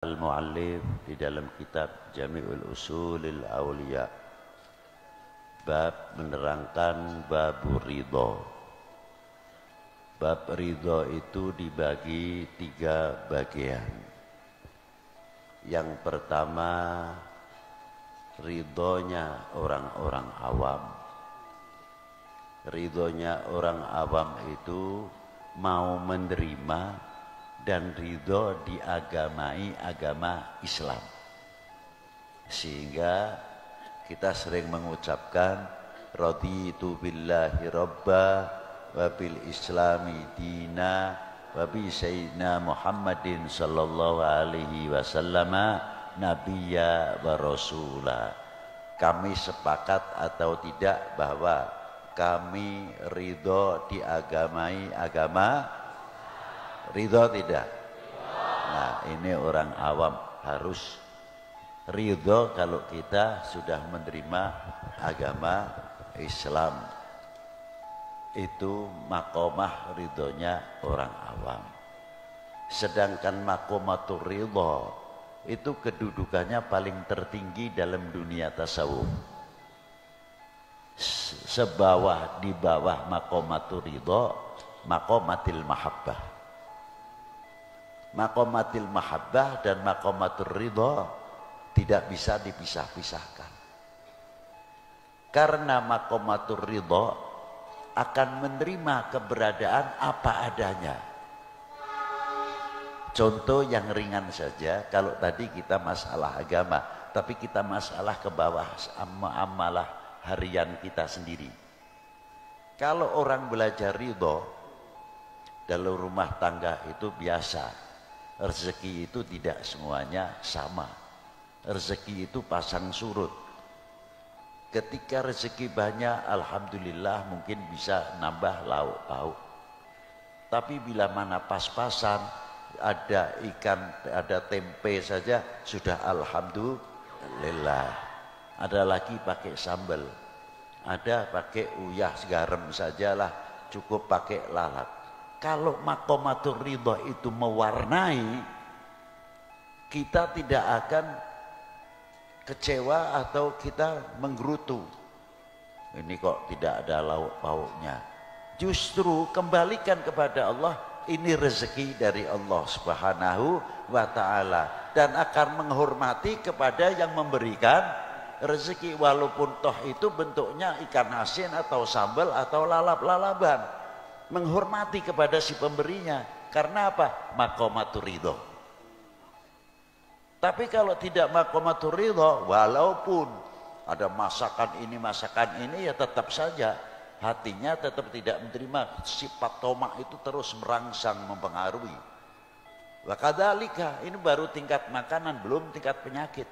Al-Mu'allif di dalam kitab Jami'ul Usulil Awliya bab menerangkan bab ridho. Bab ridho itu dibagi 3 bagian. Yang pertama, ridhonya orang-orang awam. Ridhonya orang awam itu mau menerima dan ridho diagamai agama Islam, sehingga kita sering mengucapkan raditu billahi robba wa bil islami dina wa bi sayyidina Muhammadin sallallahu alaihi wasallam nabiyya wa rasula. Kami sepakat atau tidak bahwa kami ridho diagamai agama ridho tidak? Nah, ini orang awam harus ridho kalau kita sudah menerima agama Islam. Itu makomah ridhonya orang awam. Sedangkan makomatur ridho itu kedudukannya paling tertinggi dalam dunia tasawuf. Di bawah makomatur ridho, makomatil mahabbah. Makomatil mahabbah dan makomatur ridho tidak bisa dipisah-pisahkan. Karena makomatur ridho akan menerima keberadaan apa adanya. Contoh yang ringan saja, kalau tadi kita masalah agama, tapi kita masalah ke bawah amalah harian kita sendiri. Kalau orang belajar ridho dalam rumah tangga itu biasa. Rezeki itu tidak semuanya sama. Rezeki itu pasang surut. Ketika rezeki banyak, alhamdulillah mungkin bisa nambah lauk pauk. Tapi bila mana pas-pasan, ada ikan, ada tempe saja, sudah alhamdulillah. Ada lagi pakai sambal, ada pakai uyah garam sajalah, cukup pakai lalat. Kalau makomatur ridho itu mewarnai, kita tidak akan kecewa atau kita menggerutu. Ini kok tidak ada lauk pauknya. Justru kembalikan kepada Allah, ini rezeki dari Allah Subhanahu wa ta'ala. Dan akan menghormati kepada yang memberikan rezeki. Walaupun toh itu bentuknya ikan asin atau sambal atau lalap-lalaban. Menghormati kepada si pemberinya. Karena apa? Makomatur ridho. Tapi kalau tidak makomatur ridho, walaupun ada masakan ini ya tetap saja hatinya tetap tidak menerima. Sifat tomak itu terus merangsang, mempengaruhi. Wa kadzalika, ini baru tingkat makanan, belum tingkat penyakit.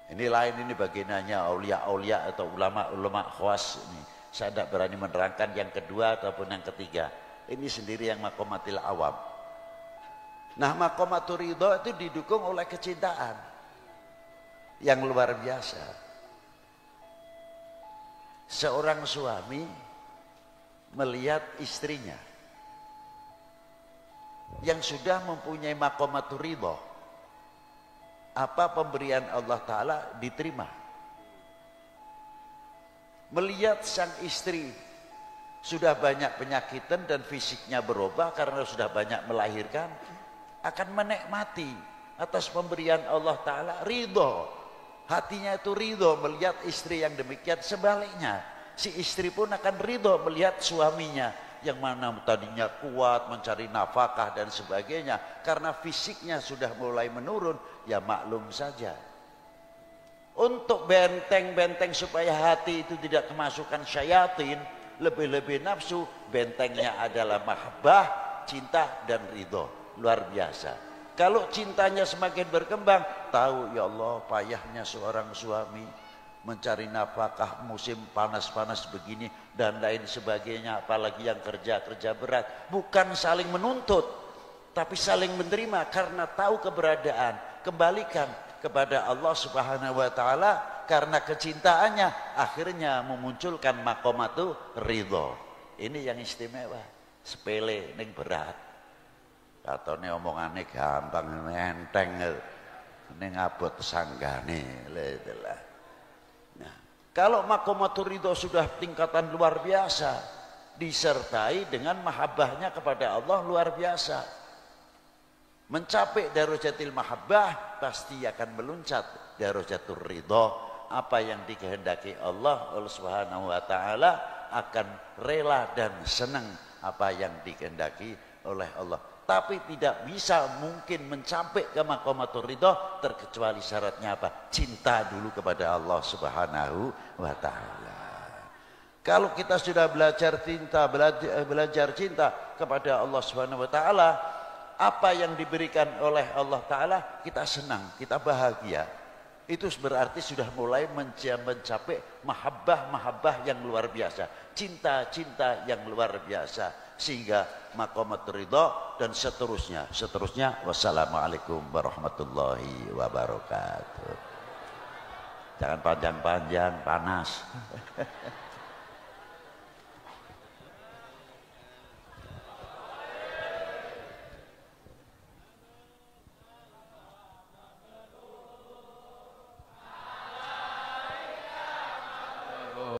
Ini lain, ini bagiannya aulia-aulia atau ulama-ulama khawas ini. Saya tidak berani menerangkan yang kedua ataupun yang ketiga. Ini sendiri yang makomatil awam. Nah, makomatur ridho itu didukung oleh kecintaan yang luar biasa. Seorang suami melihat istrinya yang sudah mempunyai makomatur ridho, apa pemberian Allah Ta'ala diterima. Melihat sang istri sudah banyak penyakitan dan fisiknya berubah karena sudah banyak melahirkan, akan menikmati atas pemberian Allah Ta'ala, ridho. Hatinya itu ridho melihat istri yang demikian. Sebaliknya, si istri pun akan ridho melihat suaminya yang mana tadinya kuat mencari nafkah dan sebagainya. Karena fisiknya sudah mulai menurun, ya maklum saja. Untuk benteng-benteng supaya hati itu tidak kemasukan syayatin, lebih-lebih nafsu, bentengnya adalah mahabbah, cinta dan ridho. Luar biasa. Kalau cintanya semakin berkembang, tahu ya Allah payahnya seorang suami mencari nafkah musim panas-panas begini dan lain sebagainya, apalagi yang kerja-kerja berat. Bukan saling menuntut, tapi saling menerima karena tahu keberadaan. Kembalikan kepada Allah Subhanahu wa ta'ala, karena kecintaannya akhirnya memunculkan makomatu ridho. Ini yang istimewa, sepele ning berat. Katone omongane gampang enteng ning abot sanggane itulah. Nah, kalau maqamatur ridho sudah tingkatan luar biasa disertai dengan mahabbahnya kepada Allah luar biasa. Mencapai darajatil mahabbah pasti akan meluncat darajatul ridho. Apa yang dikehendaki Allah Subhanahu wa taala akan rela dan senang apa yang dikehendaki oleh Allah. Tapi tidak bisa mungkin mencapai ke maqamatur ridho terkecuali syaratnya apa? Cinta dulu kepada Allah Subhanahu wa taala. Kalau kita sudah belajar cinta kepada Allah Subhanahu wa taala, apa yang diberikan oleh Allah taala kita senang, kita bahagia. Itu berarti sudah mulai mencapai mahabbah yang luar biasa, cinta yang luar biasa, sehingga maqamatur ridho dan seterusnya. Wassalamualaikum warahmatullahi wabarakatuh. Jangan panjang-panjang, panas.